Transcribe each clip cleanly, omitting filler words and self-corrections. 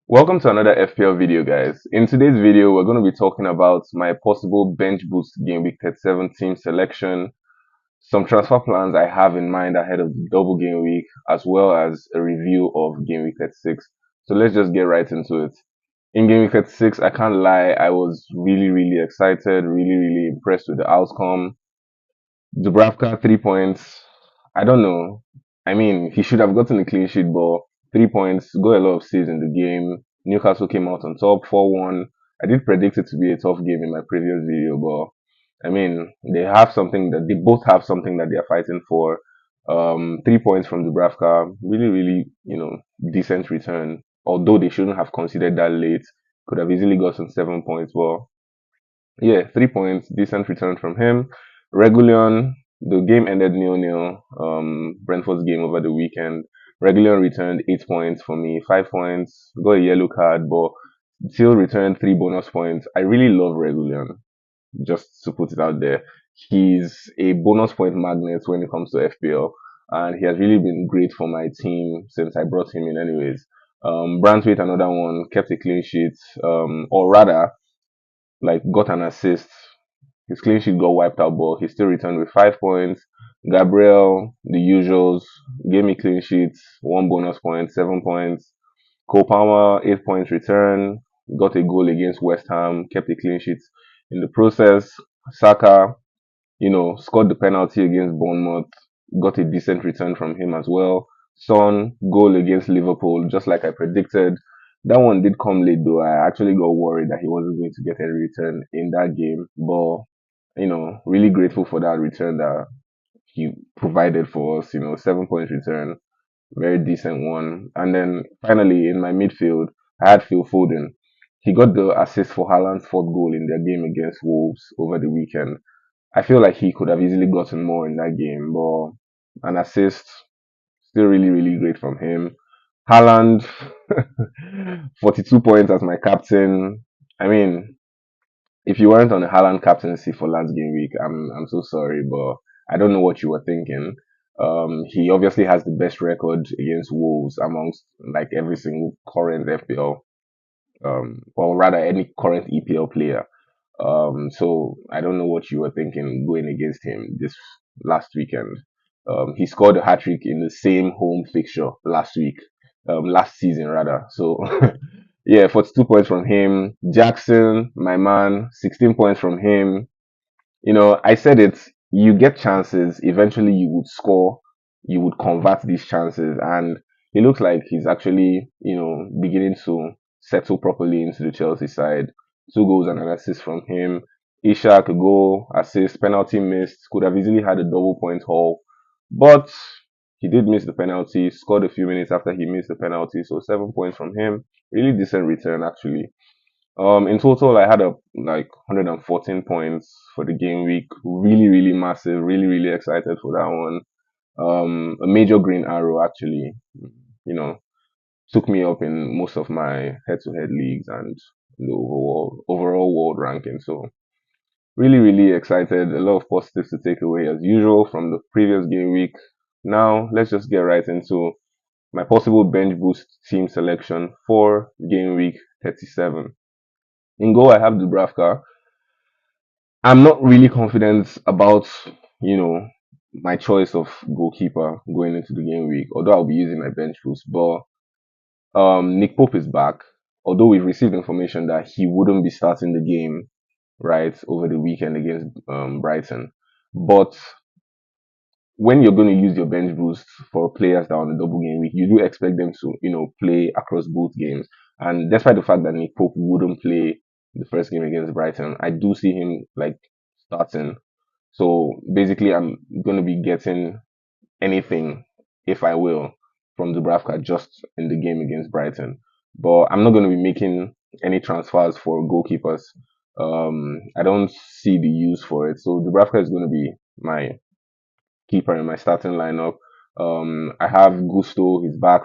Welcome to another FPL video, guys. In today's video, we're going to be talking about my possible bench boost game week 37 team selection, some transfer plans I have in mind ahead of the double game week, as well as a review of game week 36. So let's just get right into it. In game week 36, I can't lie, I was really excited, really impressed with the outcome. Dubravka, 3 points. I don't know. I mean, he should have gotten a clean sheet, but 3 points, got a lot of saves in the game. Newcastle came out on top, 4-1. I did predict it to be a tough game in my previous video, but I mean, they both have something that they are fighting for. 3 points from Dubravka, really, decent return. Although they shouldn't have considered that late, could have easily gotten 7 points. Well, yeah, 3 points, decent return from him. Regulion, the game ended 0-0. Brentford's game over the weekend. Regulion returned 8 points for me, 5 points, got a yellow card, but still returned 3 bonus points. I really love Regulion, just to put it out there. He's a bonus point magnet when it comes to FPL, and he has really been great for my team since I brought him in, anyways. Brantwaite, another one, kept a clean sheet, or rather, like got an assist. His clean sheet got wiped out, but he still returned with 5 points. Gabriel, the usuals, gave me clean sheets, 1 bonus point, 7 points. Cole Palmer, 8 points return, got a goal against West Ham, kept a clean sheet in the process. Saka, scored the penalty against Bournemouth, got a decent return from him as well. Son, goal against Liverpool, just like I predicted. That one did come late though. I actually got worried that he wasn't going to get any return in that game, but really grateful for that return that he provided for us. 7 points return, very decent one. And then finally in my midfield, I had Phil Foden. He got the assist for Haaland's fourth goal in their game against Wolves over the weekend. I feel like he could have easily gotten more in that game, but an assist, still really great from him. Haaland, 42 points as my captain. I mean, if you weren't on the Haaland captaincy for last game week, I'm so sorry, but I don't know what you were thinking. He obviously has the best record against Wolves amongst like every single current FPL, or rather any current EPL player. So I don't know what you were thinking going against him this last weekend. He scored a hat trick in the same home fixture last season rather. So yeah, 42 points from him. Jackson, my man, 16 points from him. I said it. You get chances. Eventually, you would score. You would convert these chances, and he looks like he's actually, beginning to settle properly into the Chelsea side. 2 goals and an assist from him. Ishak, a goal, assist, penalty missed. Could have easily had a double point haul, but he did miss the penalty. Scored a few minutes after he missed the penalty, so 7 points from him. Really decent return, actually. In total, I had like 114 points for the game week. Really massive. Really excited for that one. A major green arrow actually, you know, took me up in most of my head-to-head leagues and the overall world ranking. So really excited. A lot of positives to take away as usual from the previous game week. Now let's just get right into my possible bench boost team selection for game week 37. In goal, I have Dubravka. I'm not really confident about, you know, my choice of goalkeeper going into the game week, although I'll be using my bench boost. But Nick Pope is back, although we've received information that he wouldn't be starting the game right over the weekend against Brighton. But when you're going to use your bench boost for players that are on the double game week, you do expect them to, play across both games. And despite the fact that Nick Pope wouldn't play the first game against Brighton, I do see him like starting. So basically, I'm going to be getting anything, if I will, from Dubravka just in the game against Brighton. But I'm not going to be making any transfers for goalkeepers. I don't see the use for it. So Dubravka is going to be my keeper in my starting lineup. I have Gusto. He's back.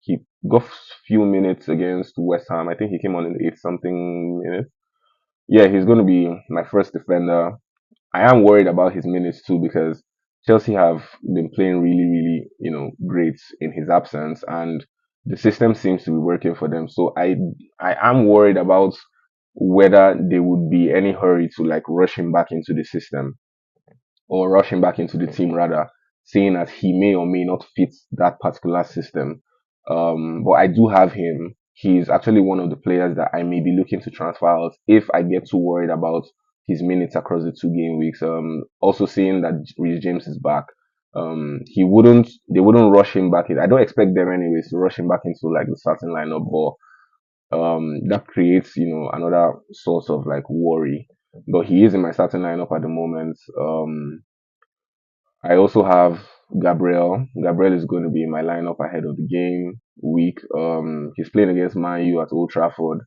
He got few minutes against West Ham. I think he came on in the eighth something minutes. Yeah, he's going to be my first defender. I am worried about his minutes too because Chelsea have been playing really, great in his absence, and the system seems to be working for them. So I am worried about whether there would be any hurry to like rush him back into the system or rush him back into the team rather, saying that he may or may not fit that particular system. But I do have him. He's actually one of the players that I may be looking to transfer out if I get too worried about his minutes across the 2 game weeks. Also seeing that Reece James is back. They wouldn't rush him back in. I don't expect them anyways to rush him back into like the starting lineup, but that creates, another source of like worry. But he is in my starting lineup at the moment. I also have Gabriel. Gabriel is going to be in my lineup ahead of the game week. He's playing against Man U at Old Trafford.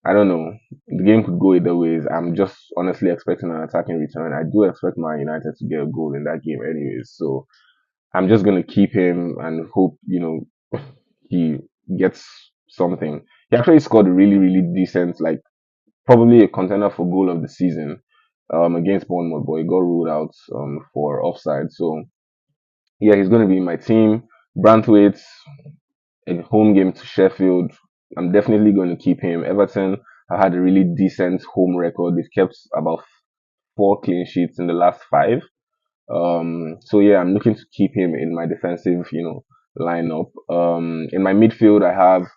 I don't know. The game could go either ways. I'm just honestly expecting an attacking return. I do expect Man United to get a goal in that game anyways. So I'm just gonna keep him and hope, he gets something. He actually scored a really, really decent, like probably a contender for goal of the season against Bournemouth, but he got ruled out for offside. So yeah, he's going to be in my team. Brantwaite, a home game to Sheffield. I'm definitely going to keep him. Everton have had a really decent home record. They've kept about 4 clean sheets in the last 5. So yeah, I'm looking to keep him in my defensive, lineup. In my midfield, I have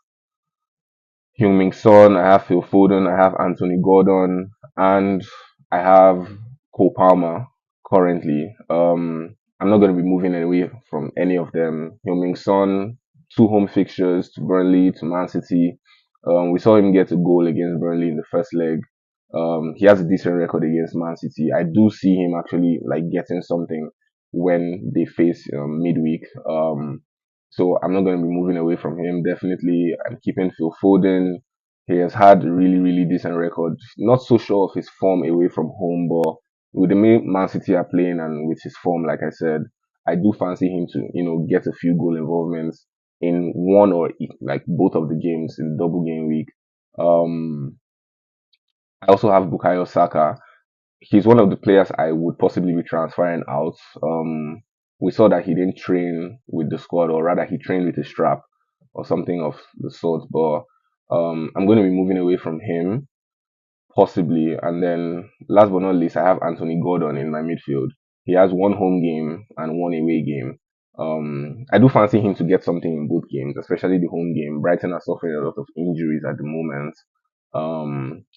Heung-min Son, I have Phil Foden, I have Anthony Gordon, and I have Cole Palmer currently. I'm not going to be moving away from any of them. Heung-min Son, 2 home fixtures to Burnley, to Man City. We saw him get a goal against Burnley in the first leg. He has a decent record against Man City. I do see him actually like getting something when they face midweek. So I'm not going to be moving away from him. Definitely, I'm keeping Phil Foden. He has had a really, really decent record. Not so sure of his form away from home, but with the way Man City are playing and with his form, like I said, I do fancy him to, get a few goal involvements in one or like both of the games in the double game week. Um, I also have Bukayo Saka. He's one of the players I would possibly be transferring out. We saw that he didn't train with the squad, or rather, he trained with a strap or something of the sort. But I'm going to be moving away from him possibly. And then last but not least, I have Anthony Gordon in my midfield. He has 1 home game and 1 away game. I do fancy him to get something in both games, especially the home game. Brighton are suffering a lot of injuries at the moment.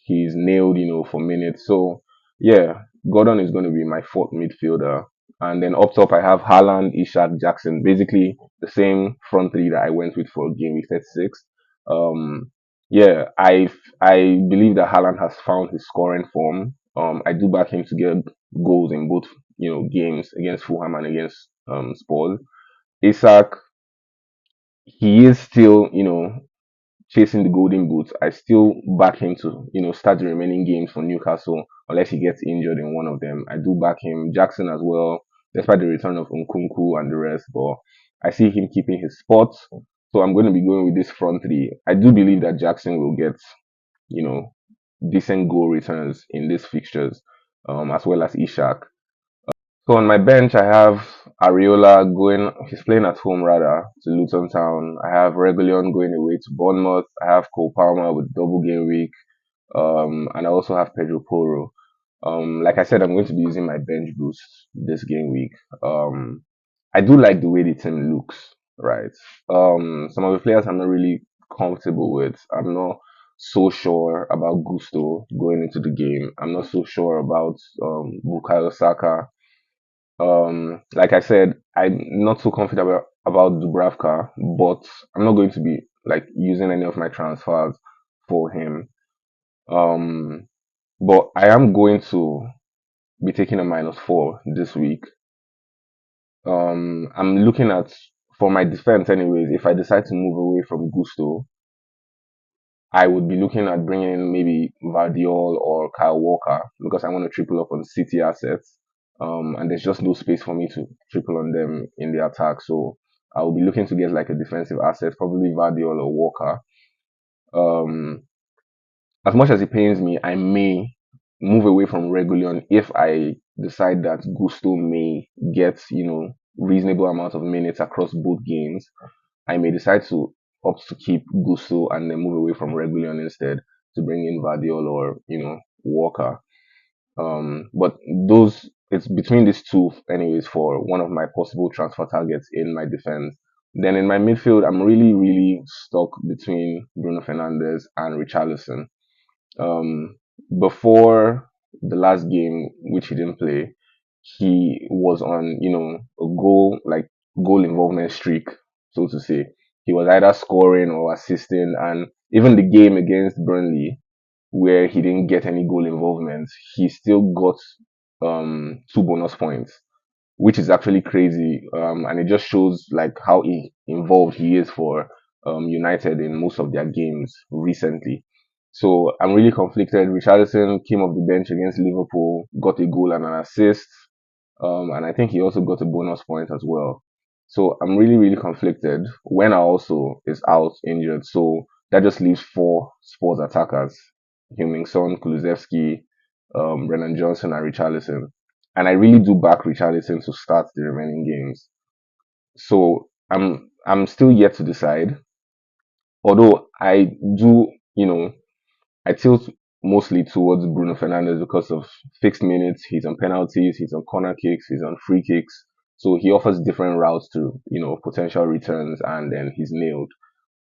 He's nailed, for minutes. So yeah, Gordon is going to be my fourth midfielder. And then up top, I have Haaland, Ishak, Jackson. Basically the same front three that I went with for game week 36. Um, yeah, I believe that Haaland has found his scoring form. I do back him to get goals in both, games against Fulham and against Spurs. Isak, he is still, chasing the golden boot. I still back him to, start the remaining games for Newcastle unless he gets injured in one of them. I do back him. Jackson as well, despite the return of Nkunku and the rest, but I see him keeping his spot. So I'm going to be going with this front three. I do believe that Jackson will get, you know, decent goal returns in these fixtures, as well as Ishak. So on my bench, I have Ariola going. He's playing at home rather to Luton Town. I have Regulion going away to Bournemouth. I have Cole Palmer with double game week. And I also have Pedro Porro. Like I said, I'm going to be using my bench boost this game week. I do like the way the team looks, right? Some of the players I'm not really comfortable with. I'm not so sure about Gusto going into the game. I'm not so sure about Bukayo Saka. Like I said, I'm not so confident about Dubravka, but I'm not going to be like using any of my transfers for him. Um, but I am going to be taking a -4 this week. I'm looking at for my defense, anyways. If I decide to move away from Gusto, I would be looking at bringing in maybe Vardiol or Kyle Walker because I want to triple up on City assets. And there's just no space for me to triple on them in the attack. So I will be looking to get like a defensive asset, probably Vardiol or Walker. Um, as much as it pains me, I may move away from Regulion if I decide that Gusto may get, reasonable amount of minutes across both games. I may decide to opts to keep Gusto and then move away from Regulion instead to bring in Vardiol or Walker. But those it's between these two anyways for one of my possible transfer targets in my defense. Then in my midfield, I'm really really stuck between Bruno Fernandes and Richarlison. Um, Before the last game, which he didn't play, he was on a goal involvement streak, so to say. He was either scoring or assisting, and even the game against Burnley where he didn't get any goal involvement, he still got two bonus points, which is actually crazy. And it just shows like how involved he is for United in most of their games recently. So I'm really conflicted. Richarlison came off the bench against Liverpool, got a goal and an assist, and I think he also got a bonus point as well. So I'm really, really conflicted. When also is out injured, so that just leaves four Spurs attackers: Heung-min Son, Kulusevski, Brennan Johnson, and Richarlison. And I really do back Richarlison to start the remaining games. So I'm still yet to decide. Although I do, I tilt mostly towards Bruno Fernandes because of fixed minutes. He's on penalties, he's on corner kicks, he's on free kicks. So he offers different routes to, potential returns, and then he's nailed.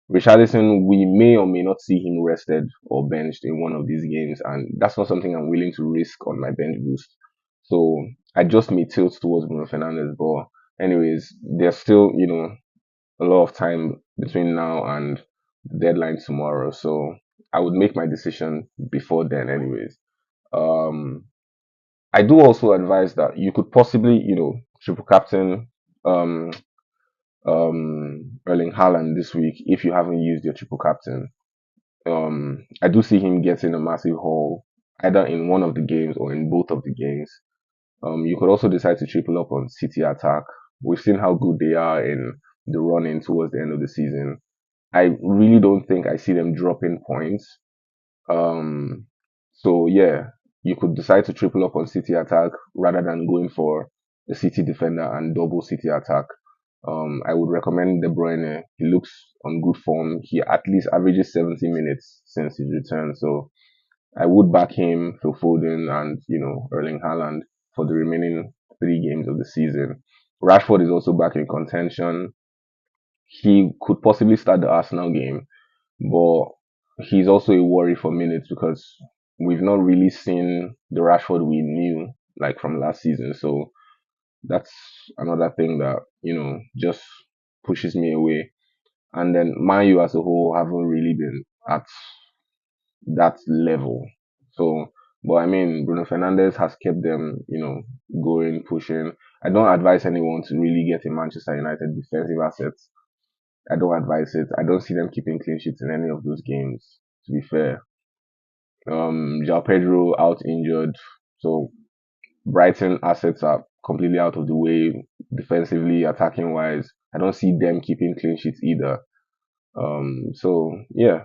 Richarlison, we may or may not see him rested or benched in one of these games, and that's not something I'm willing to risk on my bench boost. So I just may tilt towards Bruno Fernandes, but anyways, there's still, a lot of time between now and the deadline tomorrow. So I would make my decision before then, anyways. Um, I do also advise that you could possibly, triple captain um, Erling Haaland this week if you haven't used your triple captain. I do see him getting a massive haul either in one of the games or in both of the games. You could also decide to triple up on City attack. We've seen how good they are in the run-in towards the end of the season. I really don't think I see them dropping points. Um, so yeah, you could decide to triple up on City attack rather than going for the City defender and double City attack. I would recommend De Bruyne. He looks on good form. He at least averages 70 minutes since his return. So I would back him, Phil Foden, and Erling Haaland for the remaining three games of the season. Rashford is also back in contention. He could possibly start the Arsenal game, but he's also a worry for minutes because we've not really seen the Rashford we knew like from last season. So that's another thing that just pushes me away. And then Man U as a whole haven't really been at that level. So, but I mean, Bruno Fernandes has kept them, going, pushing. I don't advise anyone to really get a Manchester United defensive assets. I don't advise it. I don't see them keeping clean sheets in any of those games, to be fair. João Pedro out injured. So Brighton assets are completely out of the way defensively, attacking wise. I don't see them keeping clean sheets either. So yeah,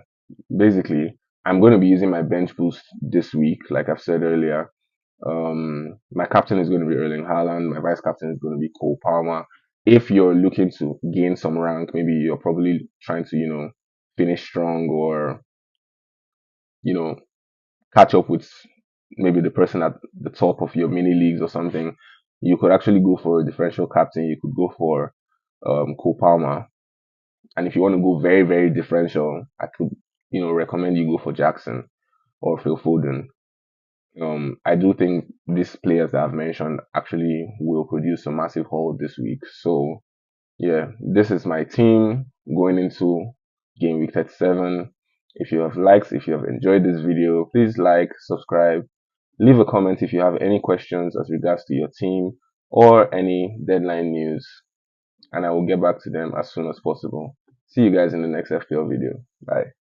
basically, I'm going to be using my bench boost this week, like I've said earlier. My captain is going to be Erling Haaland. My vice captain is going to be Cole Palmer. If you're looking to gain some rank, maybe you're probably trying to, finish strong or, you know, catch up with maybe the person at the top of your mini leagues or something, you could actually go for a differential captain. You could go for Cole Palmer. And if you want to go very, very differential, I could, recommend you go for Jackson or Phil Foden. I do think these players that I've mentioned actually will produce a massive haul this week. So yeah, this is my team going into game week 37. If you have liked, if you have enjoyed this video, please like, subscribe, leave a comment if you have any questions as regards to your team or any deadline news, and I will get back to them as soon as possible. See you guys in the next FPL video. Bye.